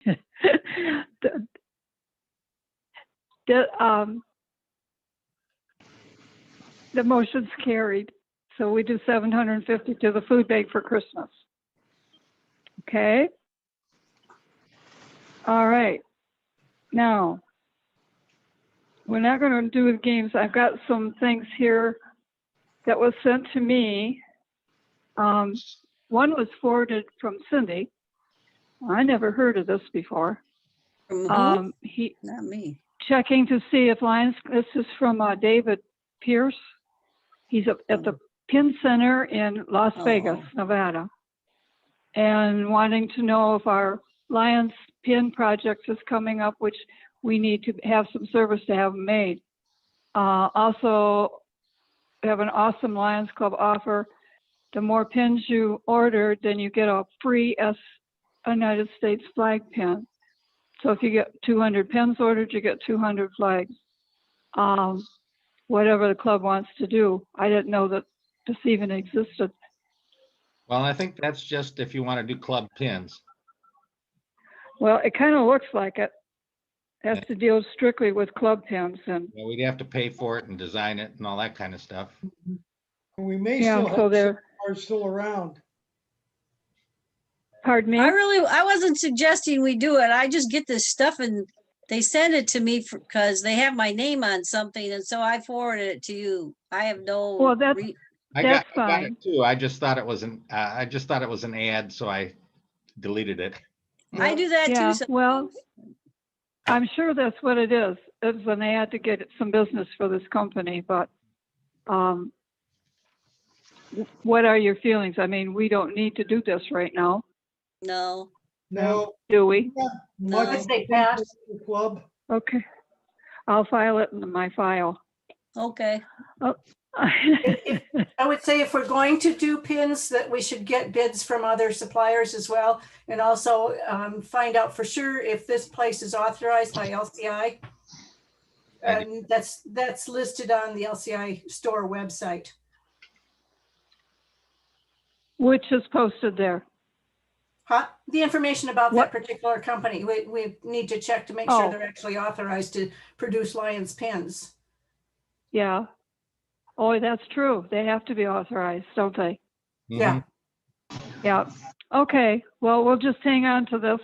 The, the, the motion's carried. So we do 750 to the food bank for Christmas. Okay. All right. Now, we're not going to do the games. I've got some things here that was sent to me. One was forwarded from Cindy. I never heard of this before. From who? Not me. Checking to see if Lions, this is from David Pierce. He's at the Pin Center in Las Vegas, Nevada, and wanting to know if our Lions Pin project is coming up, which we need to have some service to have them made. Also, we have an awesome Lions Club offer. The more pins you order, then you get a free United States flag pin. So if you get 200 pins ordered, you get 200 flags. Whatever the club wants to do. I didn't know that this even existed. Well, I think that's just if you want to do club pins. Well, it kind of looks like it. It has to deal strictly with club pins, and Yeah, we'd have to pay for it and design it and all that kind of stuff. And we may yeah. still So have they're. are still around. Pardon me. I wasn't suggesting we do it. I just get this stuff and they send it to me because they have my name on something, and so I forwarded it to you. I have no. Well, that's I got fine. it too. I just thought it was an ad, so I deleted it. I do that Yeah, too. Sometimes. well, I'm sure that's what it is. It's an ad to get some business for this company, but what are your feelings? I mean, we don't need to do this right now, No. No. do we? Much No. They pass. club. Okay, I'll file it in my file. Okay. I would say if we're going to do pins, that we should get bids from other suppliers as well. And also find out for sure if this place is authorized by LCI. And that's listed on the LCI store website. Which is posted there. Huh? The information about What? that particular company, we need to check to make sure Oh. they're actually authorized to produce Lions pins. Yeah. Oh, that's true. They have to be authorized, don't they? Yeah. Yeah. Okay. Well, we'll just hang on to this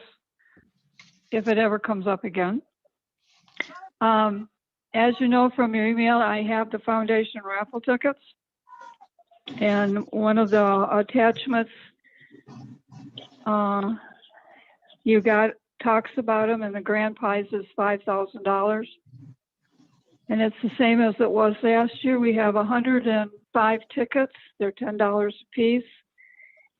if it ever comes up again. As you know from your email, I have the foundation raffle tickets. And one of the attachments you got talks about them, and the grand prize is $5,000. And it's the same as it was last year. We have 105 tickets. They're $10 a piece.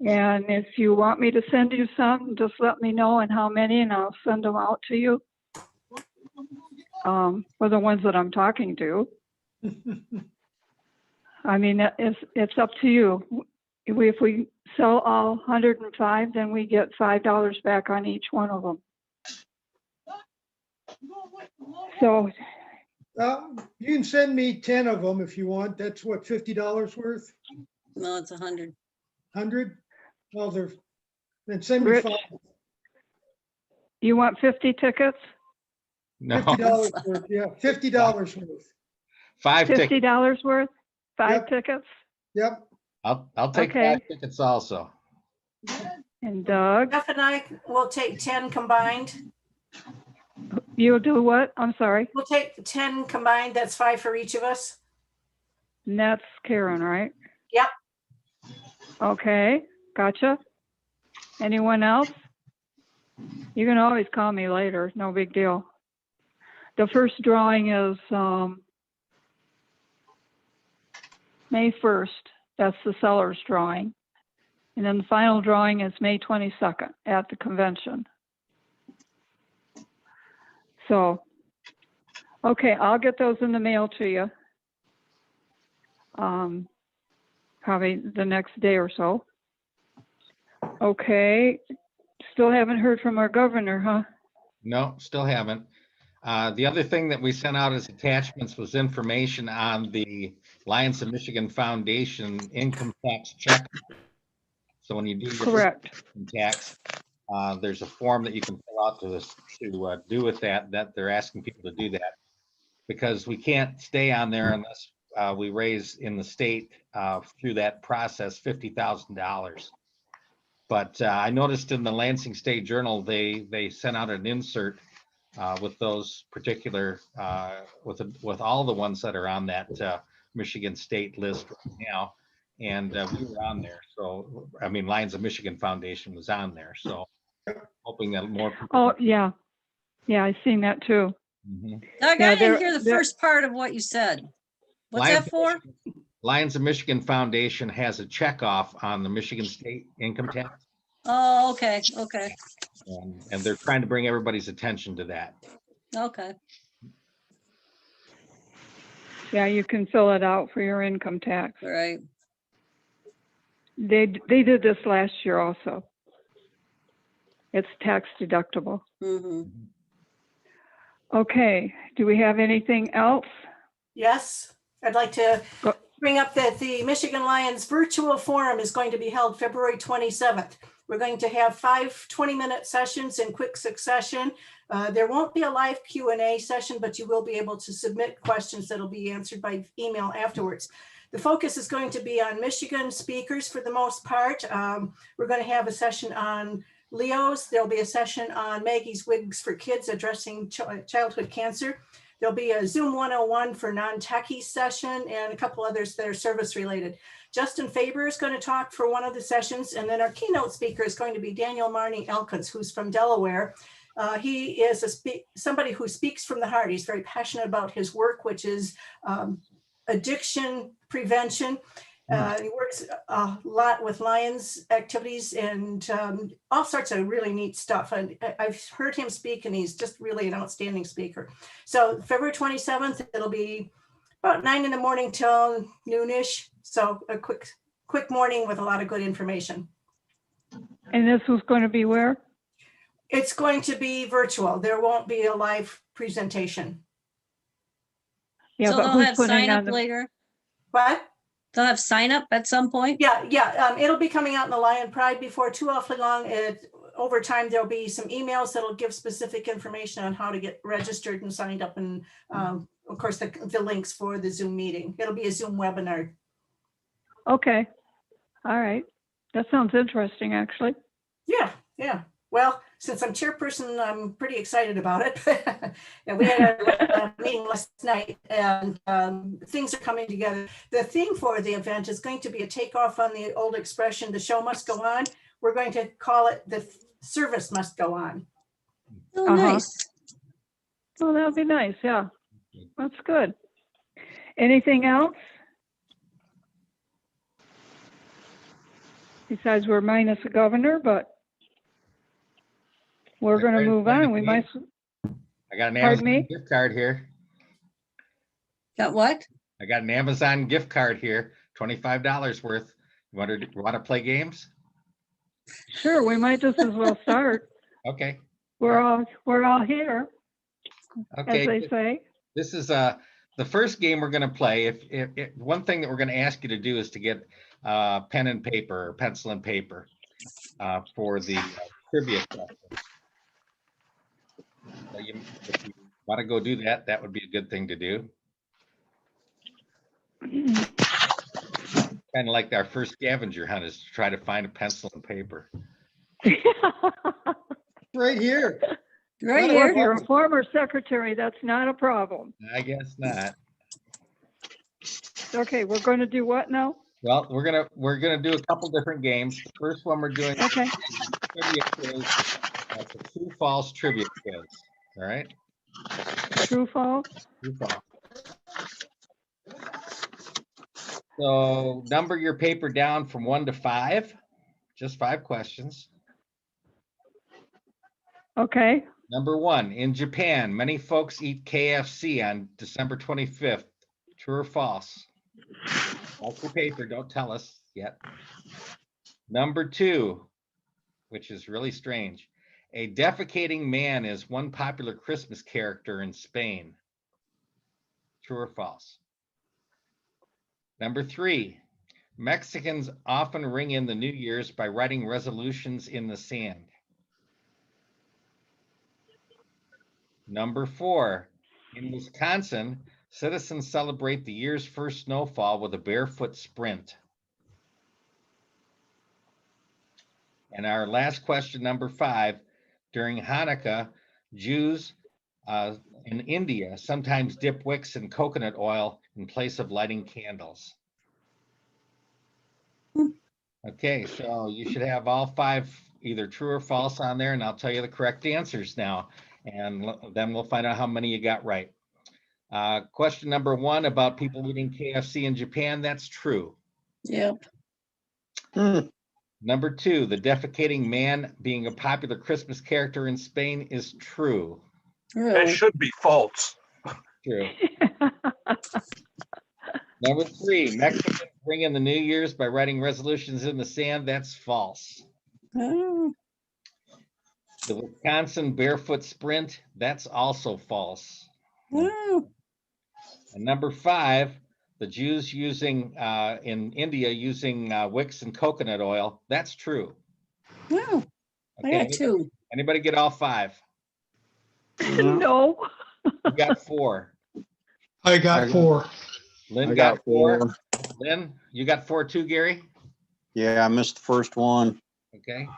And if you want me to send you some, just let me know and how many, and I'll send them out to you. For the ones that I'm talking to. I mean, it's up to you. If we sell all 105, then we get $5 back on each one of them. So You can send me 10 of them if you want. That's what, $50 worth? No, it's 100. 100? Well, then send me Rich, 5. you want 50 tickets? No, $50 worth, yeah, $50 worth. 5 tickets. $50 worth? 5 Yep. tickets? Yep. I'll take Okay. 5 tickets also. And Doug, Jeff and I will take 10 combined. you'll do what? I'm sorry. We'll take 10 combined. That's 5 for each of us. And that's Karen, right? Yep. Okay, gotcha. Anyone else? You can always call me later, no big deal. The first drawing is May 1st. That's the seller's drawing. And then the final drawing is May 22nd at the convention. So, okay, I'll get those in the mail to you. Probably the next day or so. Okay, still haven't heard from our governor, huh? No, still haven't. The other thing that we sent out as attachments was information on the Lions of Michigan Foundation income tax check. So when you do your Correct. income tax, There's a form that you can fill out to do with that they're asking people to do that, because we can't stay on there unless we raise in the state through that process $50,000. But I noticed in the Lansing State Journal, they sent out an insert with those particular, with all the ones that are on that Michigan State list right now. And we were on there. So, I mean, Lions of Michigan Foundation was on there. So hoping that more people. Oh, yeah. Yeah, I seen that too. Mhm. Doug, Yeah, I didn't they're- hear the they're- first part of what you said. What's Lions that for? Lions of Michigan Foundation has a checkoff on the Michigan State income tax. Oh, okay, okay, And they're trying to bring everybody's attention to that. okay. Yeah, you can fill it out for your income tax. All right. They did this last year also. It's tax deductible. Mm-hmm. Okay, do we have anything else? Yes, I'd like to Go- bring up that the Michigan Lions Virtual Forum is going to be held February 27th. We're going to have 5 20-minute sessions in quick succession. There won't be a live Q&A session, but you will be able to submit questions that'll be answered by email afterwards. The focus is going to be on Michigan speakers for the most part. We're going to have a session on Leo's. There'll be a session on Maggie's Wigs for Kids addressing childhood cancer. There'll be a Zoom 101 for non-techie session and a couple others that are service related. Justin Faber is going to talk for one of the sessions. And then our keynote speaker is going to be Daniel Marnie Elkins, who's from Delaware. He is somebody who speaks from the heart. He's very passionate about his work, which is addiction prevention. He works a lot with Lions activities and all sorts of really neat stuff. And I've heard him speak, and he's just really an outstanding speaker. So February 27th, it'll be about 9 in the morning till noonish. So a quick morning with a lot of good information. And this was going to be where? It's going to be virtual. There won't be a live presentation. Yeah, So but they'll who's have putting sign on up the? later? What? They'll have sign up at some point? Yeah. It'll be coming out in the Lion Pride before too awfully long. Over time, there'll be some emails that'll give specific information on how to get registered and signed up, and of course the links for the Zoom meeting. It'll be a Zoom webinar. Okay, all right. That sounds interesting, actually. Yeah. Well, since I'm chairperson, I'm pretty excited about it. And we had a meeting last night, and things are coming together. The theme for the event is going to be a takeoff on the old expression, "The show must go on." We're going to call it "The service must go on." Oh, Uh-huh. nice. Oh, that'll be nice, yeah. That's good. Anything else? Besides, we're minus a governor, but we're going to move on. We might, I got an Pardon me? Amazon gift card here. Got what? I got an Amazon gift card here, $25 worth. You want to play games? sure, we might just as well start. Okay. We're all here, as Okay. they say. This is the first game we're going to play. If one thing that we're going to ask you to do is to get pen and paper or pencil and paper for the trivia questions. So if you want to go do that, that would be a good thing to do. Kind of like our first scavenger hunt is to try to find a pencil and paper. Right here. Right Well, if here. you're a former secretary, that's not a problem. I guess not. Okay, we're going to do what now? Well, we're gonna do a couple different games. The first one we're doing Okay, trivia quiz. That's a true false trivia quiz. All right. true, false? True false. So number your paper down from 1 to 5. Just 5 questions. Okay, Number 1, in Japan, many folks eat KFC on December 25th. True or false? That's your paper, don't tell us yet. Number 2, which is really strange. A defecating man is one popular Christmas character in Spain. True or false? Number 3, Mexicans often ring in the New Year's by writing resolutions in the sand. Number 4, in Wisconsin, citizens celebrate the year's first snowfall with a barefoot sprint. And our last question, number 5, during Hanukkah, Jews in India sometimes dip wicks in coconut oil in place of lighting candles. Okay, so you should have all 5 either true or false on there, and I'll tell you the correct answers now, and then we'll find out how many you got right. Question number 1 about people eating KFC in Japan, that's true. Yep. Number 2, the defecating man being a popular Christmas character in Spain is true. That Really? should be false. True. Number 3, Mexicans bring in the New Year's by writing resolutions in the sand. That's false. Oh, The Wisconsin barefoot sprint, that's also false. oh, And number 5, the Jews using in India using wicks and coconut oil, that's true. oh. I Okay, got 2. anybody get all 5? No. You got 4. I got 4. Lynn I got got 4. 4. Lynn, you got 4 too, Gary? Yeah, I missed the first one. Okay.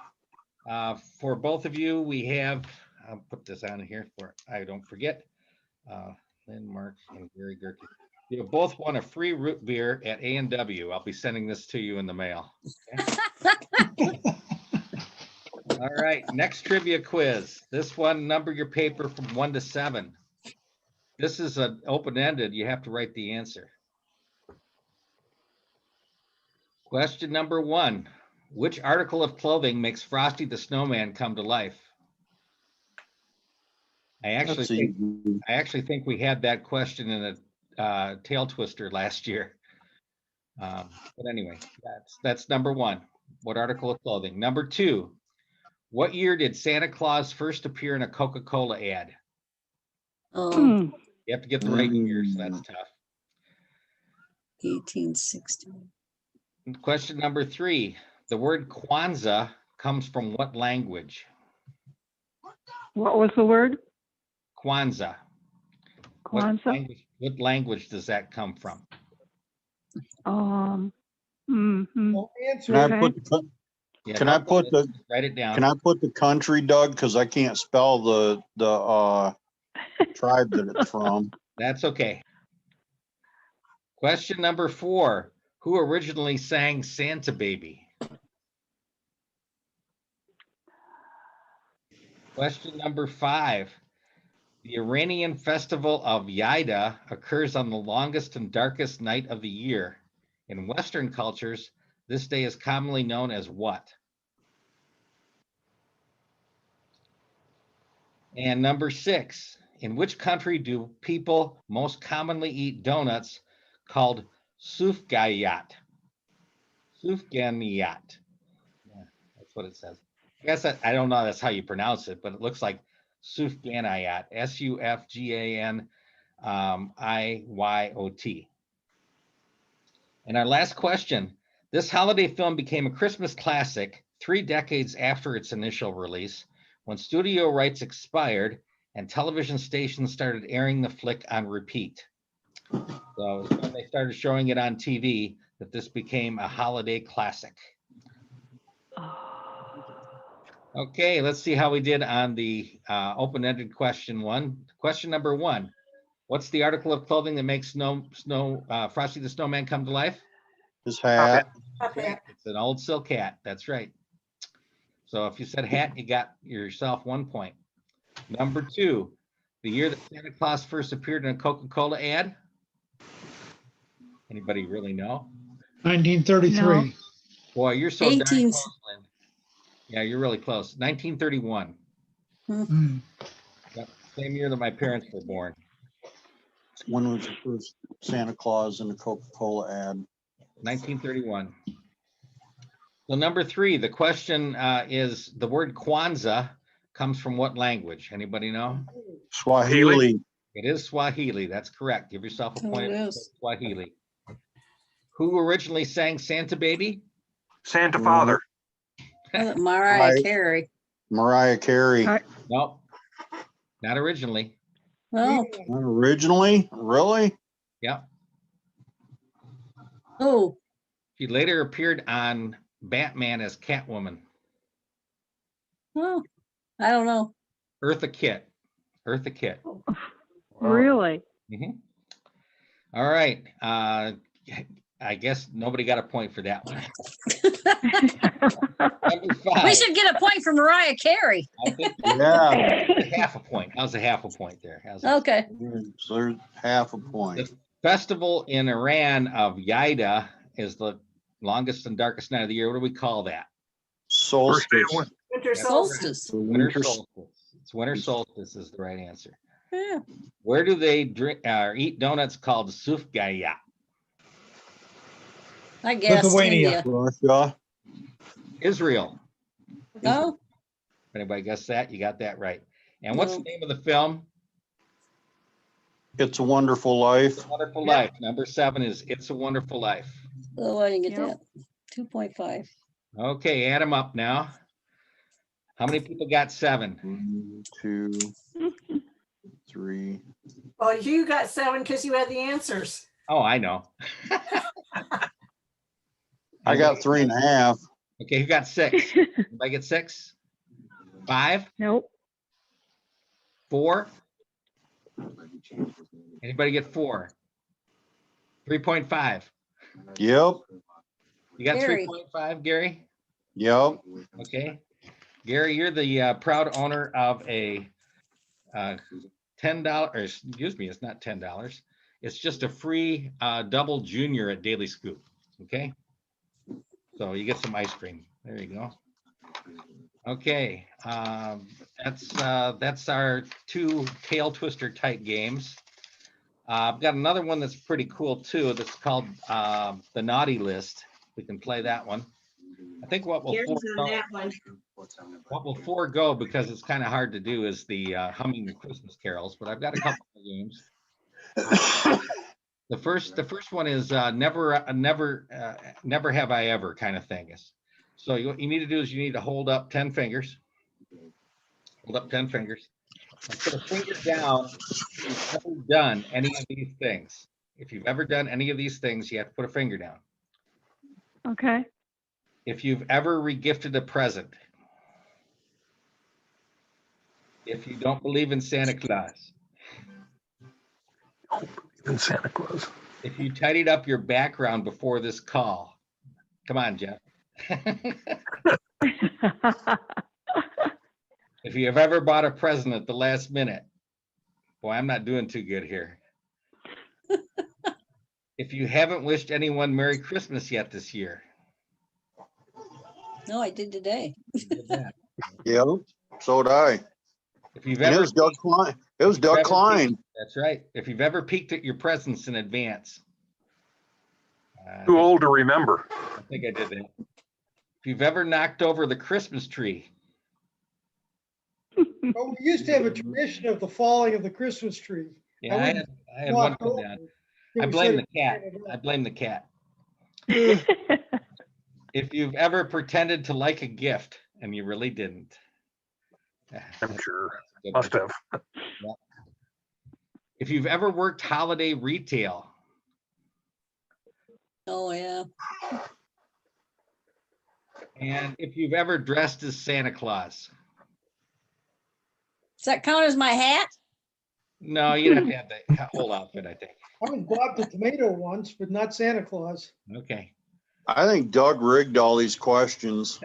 For both of you, we have, I'll put this on here for I don't forget. Lynn, Mark, and Gary Gerke. You have both won a free root beer at A&W. I'll be sending this to you in the mail. Okay? All right, next trivia quiz. This one, number your paper from 1 to 7. This is an open-ended. You have to write the answer. Question number 1. Which article of clothing makes Frosty the Snowman come to life? I That's actually think we had that question in a tail twister last year. But anyway, that's number 1. What article of clothing? Number 2. What year did Santa Claus first appear in a Coca-Cola ad? Oh, You have to get the right year, so that's tough. 1860. Question number 3. The word Kwanzaa comes from what language? What was the word? Kwanzaa. Kwanzaa? What language does that come from? Mhm. Well, answer Can it. I put the, Yeah, Can I put the- write it down? can I put the country, Doug? Because I can't spell the tribe that it's from. That's okay. Question number 4. Who originally sang Santa Baby? Question number 5. The Iranian festival of Yaida occurs on the longest and darkest night of the year. In Western cultures, this day is commonly known as what? And number 6. In which country do people most commonly eat donuts called sufganiyat? Sufganiyat. Yeah, that's what it says. I guess I don't know that's how you pronounce it, but it looks like Sufganiyat. Sufganiyot. And our last question. This holiday film became a Christmas classic 3 decades after its initial release, when studio rights expired and television stations started airing the flick on repeat. So it's when they started showing it on TV that this became a holiday classic. Okay, let's see how we did on the open-ended question 1. Question number 1. What's the article of clothing that makes Frosty the Snowman come to life? His hat. Okay. It's an old silk hat. That's right. So if you said hat, you got yourself 1 point. Number 2, the year that Santa Claus first appeared in a Coca-Cola ad. Anybody really know? 1933. No. Boy, you're so darn 18 close, Lynn. Yeah, you're really close. 1931. Mm. Yep, same year that my parents were born. When was the first Santa Claus in a Coca-Cola ad? 1931. So number 3, the question is the word Kwanzaa comes from what language? Anybody know? Swahili. It is Swahili. That's correct. Give yourself a Oh, point. it for is. Swahili. Who originally sang Santa Baby? Santa Father. Mariah Right. Carey. Mariah Carey. Right. Nope. Not originally. Oh, Originally, really? Yeah. oh, She later appeared on Batman as Catwoman. oh, I don't know. Eartha Kitt. Eartha Kitt. Really? Mhm. All right. I guess nobody got a point for that one. Number We 5. should get a point for Mariah Carey. I think Yeah. half a point. How's a half a point there? How's that? Okay. So there's half a point. The festival in Iran of Yaida is the longest and darkest night of the year. What do we call that? Solstice. Winter That's solstice. The Winter winter solstice. It's winter solstice is the right answer. Yeah. Where do they drink or eat donuts called sufgaya? I guess Lithuania. India. Russia. Israel. Oh, If anybody guessed that, you got that right. And what's No. the name of the film? It's a Wonderful Life. It's a Wonderful Life. Number 7 is It's a Wonderful Life. oh, I didn't get Yep. that. 2.5. Okay, add them up now. How many people got 7? 1, 2, 3. Well, you got 7 because you had the answers. Oh, I know. I got 3.5. Okay, who got 6? Anybody get 6? 5? Nope. 4? Anybody get 4? 3.5. Yep. You got Gary. 3.5, Gary? Yep. Okay. Gary, you're the proud owner of a $10, or excuse me, it's not $10. It's just a free double junior at Daily Scoop. Okay. So you get some ice cream. There you go. Okay. That's our 2 tail twister type games. I've got another one that's pretty cool too. That's called the Naughty List. We can play that one. I think what we'll forego because it's kind of hard to do is the humming the Christmas carols. But I've got a couple of games. The first one is never have I ever kind of thing. So what you need to do is you need to hold up 10 fingers. Hold up 10 fingers. And put a finger down if you've ever done any of these things. If you've ever done any of these things, you have to put a finger down. Okay. If you've ever regifted a present. If you don't believe in Santa Claus. In Santa Claus. If you tidied up your background before this call. Come on, Jeff. If you have ever bought a present at the last minute. Boy, I'm not doing too good here. If you haven't wished anyone Merry Christmas yet this year. No, I did today. You did that. Yep. So did I. If you've And it ever was Doug Klein. It was Doug Ever Klein. That's right. If you've ever peeked at your presents in advance. Too old to remember. I think I did that. If you've ever knocked over the Christmas tree. Oh, we used to have a tradition of the falling of the Christmas tree. Yeah, I had one come down. I blame the cat. I blame the cat. If you've ever pretended to like a gift and you really didn't. I'm sure. Must have. If you've ever worked holiday retail. Oh, yeah. And if you've ever dressed as Santa Claus. Does that count as my hat? No, you'd have to have the whole outfit, I think. I was Bob the Tomato once, but not Santa Claus. Okay. I think Doug rigged all these questions.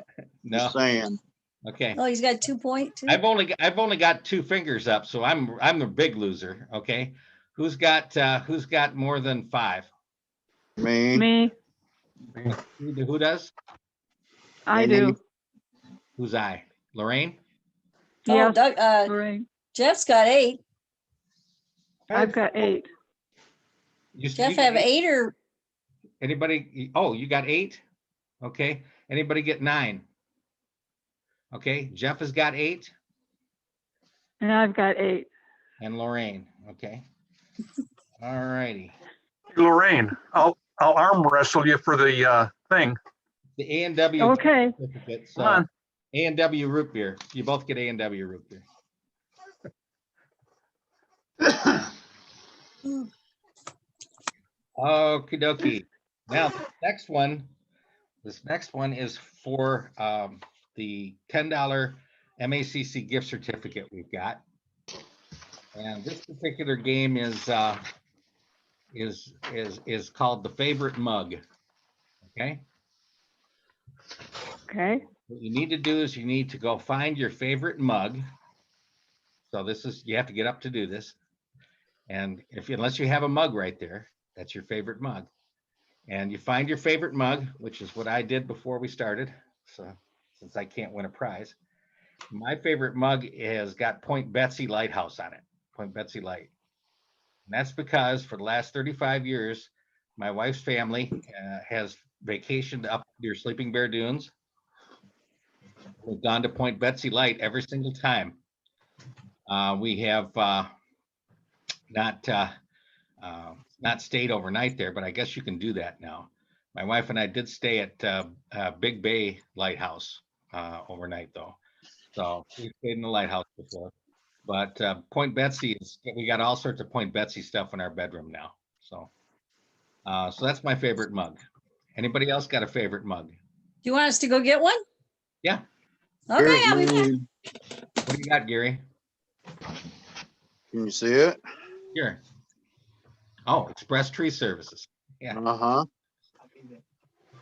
No. Just saying. Okay. Oh, he's got 2.2. I've only got 2 fingers up, so I'm the big loser. Okay. Who's got more than 5? Me. Me, Who does? I do. Who's I? Lorraine? Oh, Yes, Doug, Lorraine. Jeff's got 8. I've got 8. Jeff have 8 or Anybody? Oh, you got 8? Okay. Anybody get 9? Okay. Jeff has got 8 And I've got 8. and Lorraine. Okay. All righty. Lorraine, I'll arm wrestle you for the thing. The A&W Okay. certificate. Come on. A&W root beer. You both get A&W root beer. Okie dokie. Now, this next one is for the $10 MACC gift certificate we've got. And this particular game is called the favorite mug. Okay. Okay. What you need to do is you need to go find your favorite mug. So this is, you have to get up to do this. And unless you have a mug right there, that's your favorite mug. And you find your favorite mug, which is what I did before we started. So since I can't win a prize, my favorite mug has got Point Betsy Lighthouse on it. Point Betsy Light. And that's because for the last 35 years, my wife's family has vacationed up near Sleeping Bear Dunes. We've gone to Point Betsy Light every single time. We have not stayed overnight there, but I guess you can do that now. My wife and I did stay at Big Bay Lighthouse overnight though. So we stayed in the lighthouse before. But Point Betsy we got all sorts of Point Betsy stuff in our bedroom now. So that's my favorite mug. Anybody else got a favorite mug? Do you want us to go get one? Yeah. Okay, I'll be back. What do you got, Gary? Can you see it? Here. Oh, Express Tree Services. Yeah. Uh-huh.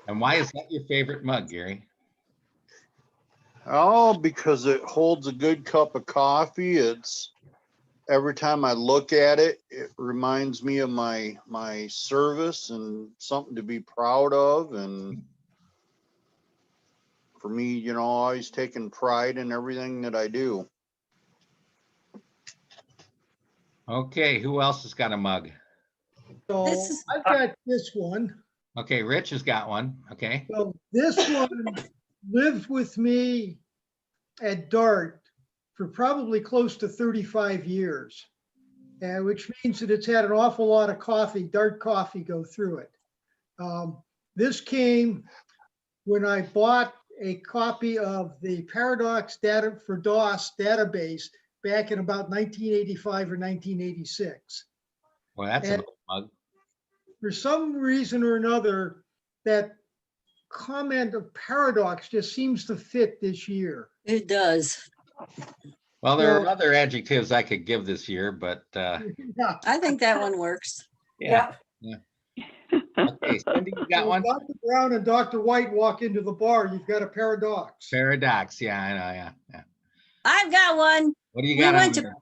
And why is that your favorite mug, Gary? Oh, because it holds a good cup of coffee. It's every time I look at it, it reminds me of my service and something to be proud of. And for me, you know, always taking pride in everything that I do. Okay, who else has got a mug? So This is- I've got this one. Okay, Rich has got one. Okay. So this one lived with me at Dart for probably close to 35 years, which means that it's had an awful lot of coffee, Dart coffee, go through it. This came when I bought a copy of the Paradox Data for DOS database back in about 1985 or 1986. Well, that's a mug. For some reason or another, that comment of paradox just seems to fit this year. It does. Well, there are other adjectives I could give this year, but Yeah. I think that one works. yeah. Okay, Cindy, you got So one? Dr. Brown and Dr. White walk into the bar, you've got a paradox. Paradox. Yeah, I know. Yeah. I've got one. What do you We got went on to- there?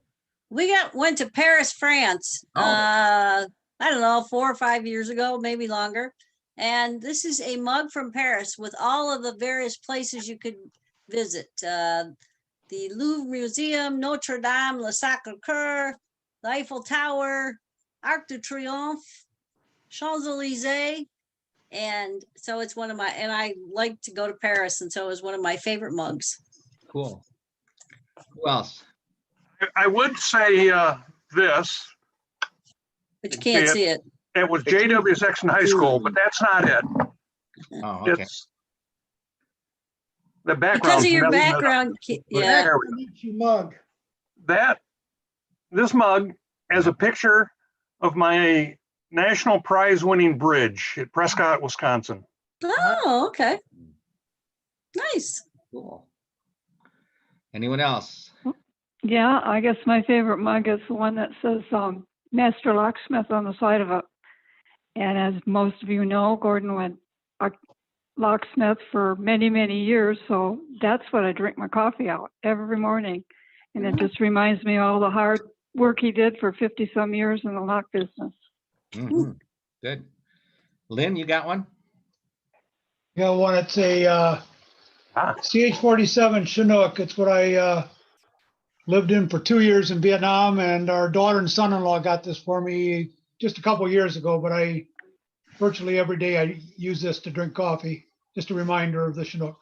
We went to Paris, France. Oh. I don't know, 4 or 5 years ago, maybe longer. And this is a mug from Paris with all of the various places you could visit. The Louvre Museum, Notre Dame, Le Sacre-Cœur, the Eiffel Tower, Arc de Triomphe, Champs-Élysées. And so it's one of my, and I like to go to Paris. And so it was one of my favorite mugs. Cool. Who else? I would say this, But you can't Yeah. see it. it was JW section high school, but that's not it. Oh, okay. It's the background. Because of your background, yeah. There we go. Ichi mug. This mug has a picture of my national prize winning bridge at Prescott, Wisconsin. Oh, okay. Nice. Cool. Anyone else? Yeah, I guess my favorite mug is the one that says Master Locksmith on the side of it. And as most of you know, Gordon went a locksmith for many, many years. So that's what I drink my coffee out every morning. And it just reminds me of all the hard work he did for 50 some years in the lock business. Mhm. Good. Lynn, you got one? Got one. It's a CH-47 Chinook. It's what I lived in for 2 years in Vietnam, and our daughter and son-in-law got this for me just a couple of years ago, but I virtually every day I use this to drink coffee. Just a reminder of the Chinook.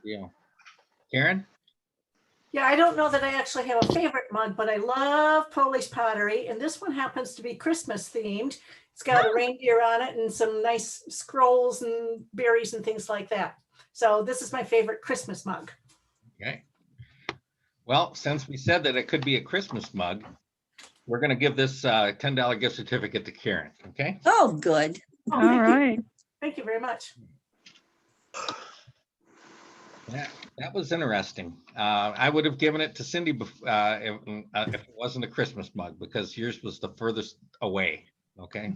Yeah. Karen? Yeah, I don't know that I actually have a favorite mug, but I love Polish pottery. And this one happens to be Christmas themed. It's got a reindeer on it and some nice scrolls and berries and things like that. So this is my favorite Christmas mug. Okay. Well, since we said that it could be a Christmas mug, we're gonna give this $10 gift certificate to Karen, okay? Oh, good. Oh, All thank you. right. Thank you very much. That was interesting. I would have given it to Cindy if it wasn't a Christmas mug, because yours was the furthest away, okay?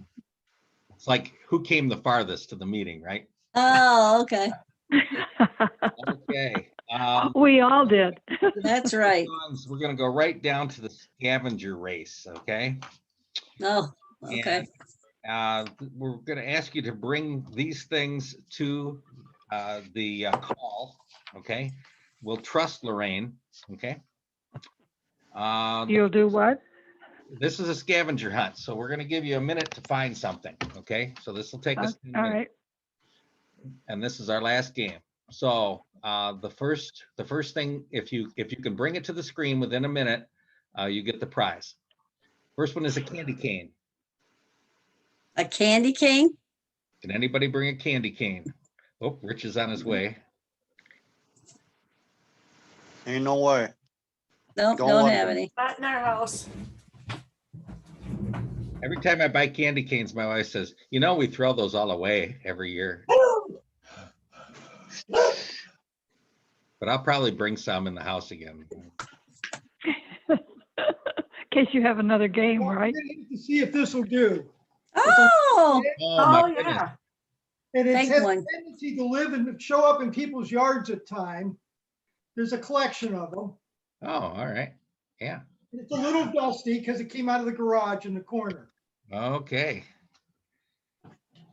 It's like, who came the farthest to the meeting, right? Oh, okay. Okay. We all did. That's right. We're gonna go right down to the scavenger race, okay? Oh, okay. And we're gonna ask you to bring these things to the call, okay? We'll trust Lorraine, okay? You'll do what? This is a scavenger hunt, so we're gonna give you a minute to find something, okay? So this will take us 10 All minutes, right. and this is our last game. So the first thing, if you can bring it to the screen within a minute, you get the prize. First one is a candy cane. A candy cane? Can anybody bring a candy cane? Oh, Rich is on his way. Ain't no way. Nope, Don't don't want have one. any. Not in our house. Every time I buy candy canes, my wife says, you know, we throw those all away every year. But I'll probably bring some in the house again. In case you have another game, Well, right? we're gonna have to see if this will do. Oh, Oh, my Oh, goodness. yeah. And it Big has a one. tendency to live and show up in people's yards at time. There's a collection of them. Oh, all right. Yeah. It's a little dusty because it came out of the garage in the corner. Okay.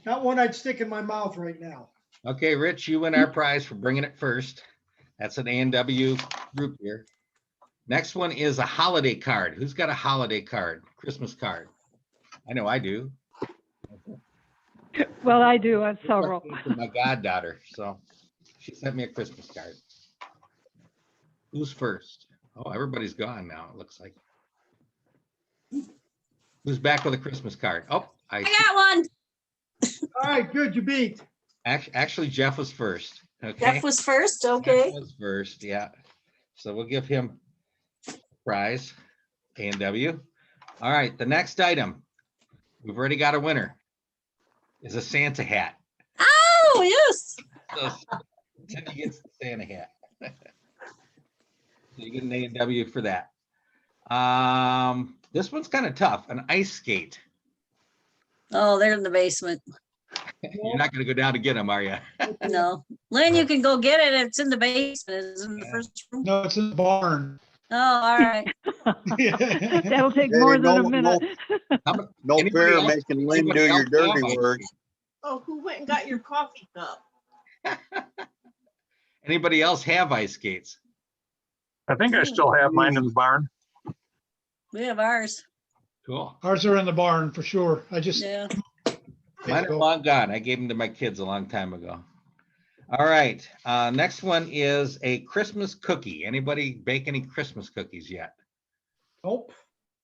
Not one I'd stick in my mouth right now. Okay, Rich, you win our prize for bringing it first. That's an A&W group here. Next one is a holiday card. Who's got a holiday card? Christmas card? I know I do. Well, I do. I have several. My goddaughter, so she sent me a Christmas card. Who's first? Oh, everybody's gone now, it looks like. Who's back with a Christmas card? Oh, I got one. All right, good, you beat. Actually, Jeff was first. Okay. Jeff was first, Jeff okay. was first, yeah. So we'll give him a prize, A&W. All right, the next item, we've already got a winner, is a Santa hat. Oh, yes. So Cindy gets the Santa hat. You get an A&W for that. This one's kind of tough, an ice skate. Oh, they're in the basement. You're not gonna go down to get them, are you? No. Lynn, you can go get it. It's in the basement. It's in the first room. No, it's in the barn. Oh, all right. That'll take Yeah, more than no- a minute. No Anybody fair else? making Lynn Anybody do your else dirty have work. Oh, who went and got your coffee cup? Anybody else have ice skates? I think I still have mine in the barn. We have ours. Cool. Ours are in the barn for sure. I just, Yeah. Mine are long gone. I gave them to my kids a long time ago. All right. Next one is a Christmas cookie. Anybody bake any Christmas cookies yet? Nope.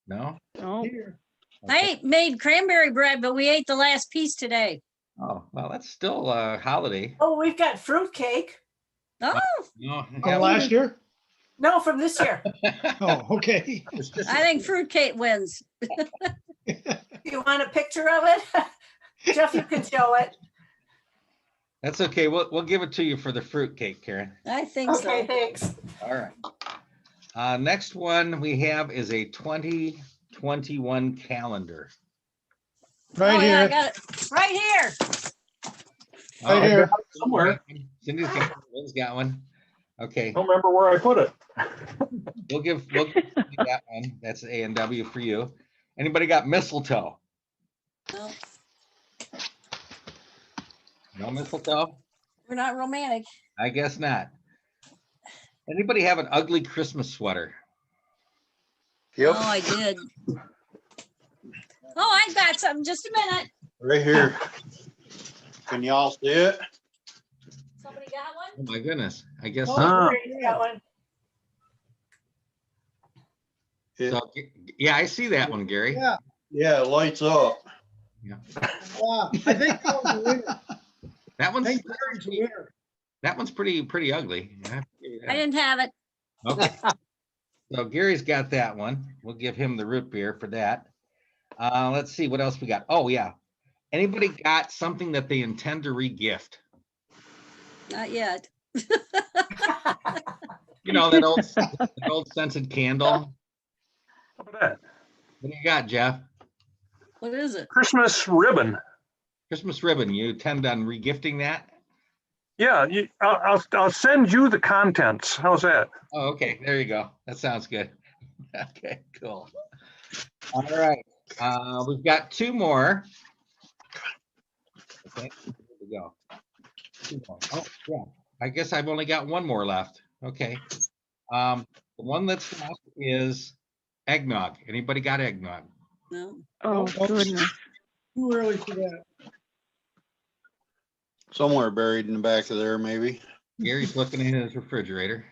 No? Oh, Here. Okay. I made cranberry bread, but we ate the last piece today. Oh, well, that's still a holiday. Oh, we've got fruitcake. Oh, No, from last year? No, from this year. Oh, okay. it's just- I think fruitcake wins. You want a picture of it? Jeff, you can show it. That's okay. We'll give it to you for the fruit cake, Karen. I think Okay, so. thanks. All right. Next one we have is a 2021 calendar. Right Oh, yeah, I here. got it right here. Right here. Somewhere. Cindy's got one. Lynn's got one. Okay, Don't remember where I put it. we'll give Cindy that one. That's A&W for you. Anybody got mistletoe? No, No mistletoe? we're not romantic. I guess not. Anybody have an ugly Christmas sweater? Yep, Oh, I did. Oh, I got something. Just a minute. right here. Can y'all see it? Somebody got one? Oh my goodness, I guess. Oh, so. Ah. Great, that one. It- So, yeah, I see that one, Gary. Yeah, Yeah, it lights up. yeah. I think that was a winner. That I one's think Gary's a winner. that one's pretty ugly. Yeah, I didn't have it. okay. So Gary's got that one. We'll give him the root beer for that. Let's see what else we got. Oh yeah. Anybody got something that they intend to re-gift? Not yet. You know, that old scented candle. How about that? What do you got, Jeff? What is it? Christmas ribbon. Christmas ribbon. You intend on re-gifting that? Yeah, I'll send you the contents. How's that? Oh, okay. There you go. That sounds good. Okay, cool. All right. We've got two more. Okay, here we go. Two more. Oh, yeah. I guess I've only got one more left. Okay. The one that's left is eggnog. Anybody got eggnog? No. Oh, goodness. Too early for that. Somewhere buried in the back of there, maybe. Gary's looking in his refrigerator.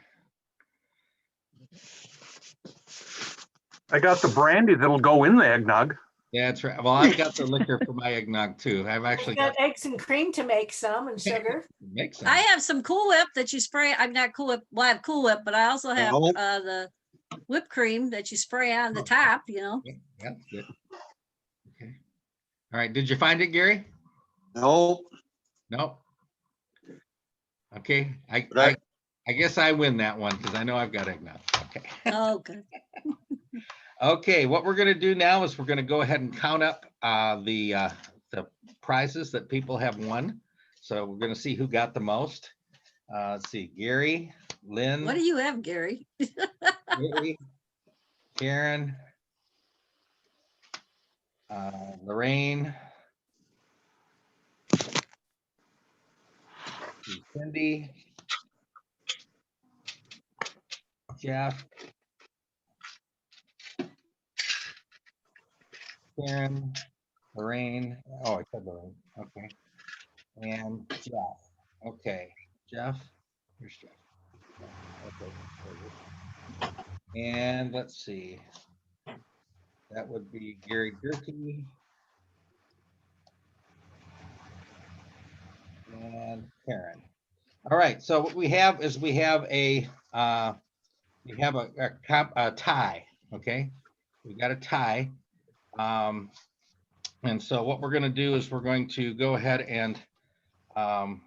I got the brandy that'll go in the eggnog. Yeah, that's right. Well, I've got the liquor for my eggnog too. I've actually Got eggs and cream to make some and sugar. make some. I have some Cool Whip that you spray. I'm not Cool Whip. Well, I have Cool Whip, but I also have Oh. the whipped cream that you spray on the top, you know. Yeah, that's good. Okay. All right. Did you find it, Gary? No, Nope. Okay. But I guess I win that one because I know I've got eggnog. Okay. Oh, good. Okay. What we're going to do now is we're going to go ahead and count up the prizes that people have won. So we're going to see who got the most. Let's see. Gary, Lynn. What do you have, Gary? Gary, Karen, Lorraine, Cindy, Jeff, Karen, Lorraine. Oh, I said Lorraine. Okay. And Jeff. Okay. Jeff. Here's Jeff. Okay. There he is. And let's see. That would be Gary Gerke and Karen. All right. So what we have is we have a tie. Okay. We got a tie. And so what we're going to do is we're going to go ahead and I'm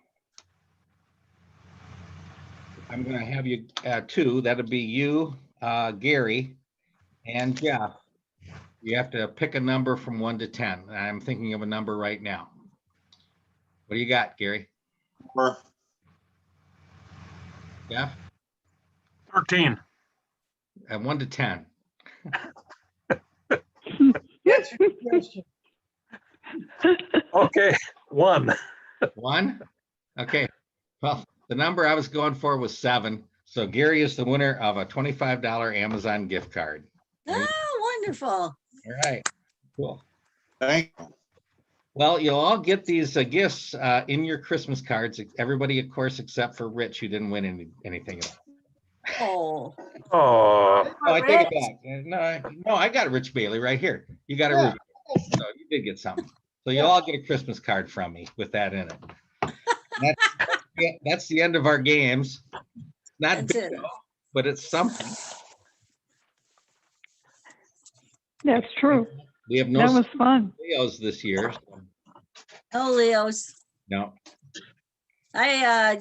going to have you two. That'll be you, Gary, and Jeff. You have to pick a number from 1 to 10. I'm thinking of a number right now. What do you got, Gary? or Jeff? 13. And 1 to 10. That's your question. Okay, 1. 1? Okay. Well, the number I was going for was 7. So Gary is the winner of a $25 Amazon gift card. Oh, wonderful. All right. Cool. thank you. Well, you'll all get these gifts in your Christmas cards. Everybody, of course, except for Rich, who didn't win anything at all. Oh, Oh, Oh, I take it back. No, I got Rich Bailey right here. You got a Ruby. So you did get something. So you'll all get a Christmas card from me with that in it. That's the end of our games. Not that's it. bingo, but it's something. That's true. We have That no was fun. Leos this year. So Oh, Leos. no. I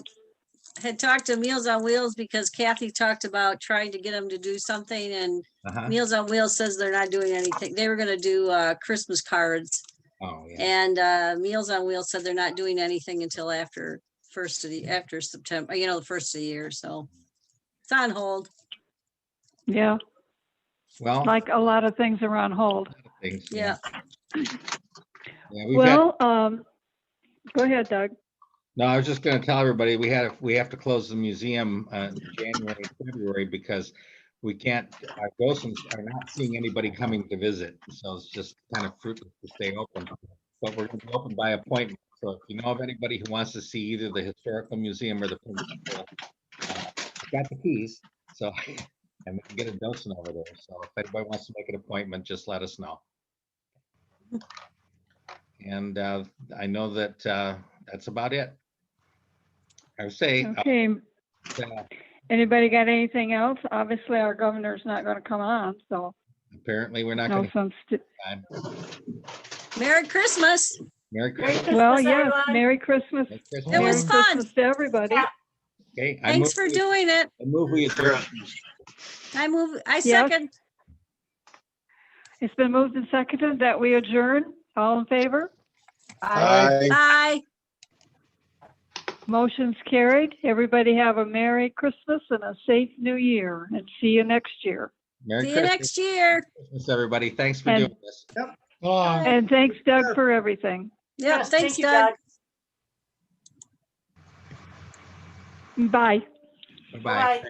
had talked to Meals on Wheels because Kathy talked about trying to get them to do something, and Uh-huh. Meals on Wheels says they're not doing anything. They were going to do Christmas cards, Oh, yeah. and Meals on Wheels said they're not doing anything until after September, you know, the first of the year. So it's on hold. Yeah, Well, like a lot of things are on hold. things, Yeah. Yeah, we've got, Well, go ahead, Doug. no, I was just going to tell everybody we have to close the museum January, February because we can't, our docents are not seeing anybody coming to visit. So it's just kind of fruitless to stay open. But we're going to be open by appointment. So if you know of anybody who wants to see either the historical museum or the I've got the keys. So and we can get a docent over there. So if anybody wants to make an appointment, just let us know. And I know that that's about it. I would say, Okay. Anybody got anything else? Obviously, our governor's not going to come on, so Apparently, we're not no going to. sense to. Merry Christmas. Merry Merry Christmas. Well, Christmas, yes, everyone. Merry Christmas. Merry It Christmas. was Merry fun. Christmas to everybody. Yeah. Okay. Thanks for doing it. I move we adjourn. I Yes. second. It's been moved and seconded that we adjourn. All in favor? Aye. Bye. Motion's carried. Everybody have a Merry Christmas and a safe New Year, and see you next year. Merry See you Christmas, next year. everybody. Thanks for And- doing this. And thanks, Doug, for everything. Yep, Yes, thanks, thank you, Doug. Bye. Bye-bye. Bye.